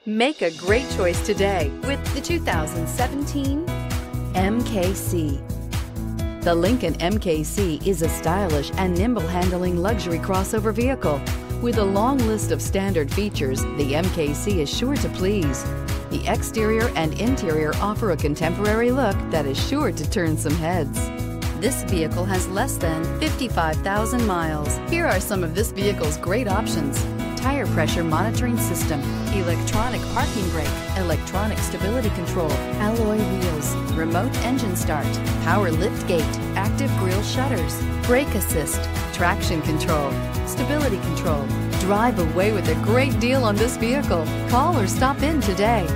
Make a great choice today with the 2017 MKC. The Lincoln MKC is a stylish and nimble-handling luxury crossover vehicle. With a long list of standard features, the MKC is sure to please. The exterior and interior offer a contemporary look that is sure to turn some heads. This vehicle has less than 55,000 miles. Here are some of this vehicle's great options: tire pressure monitoring system, electronic parking brake, electronic stability control, alloy wheels, remote engine start, power lift gate, active grille shutters, brake assist, traction control, stability control. Drive away with a great deal on this vehicle. Call or stop in today.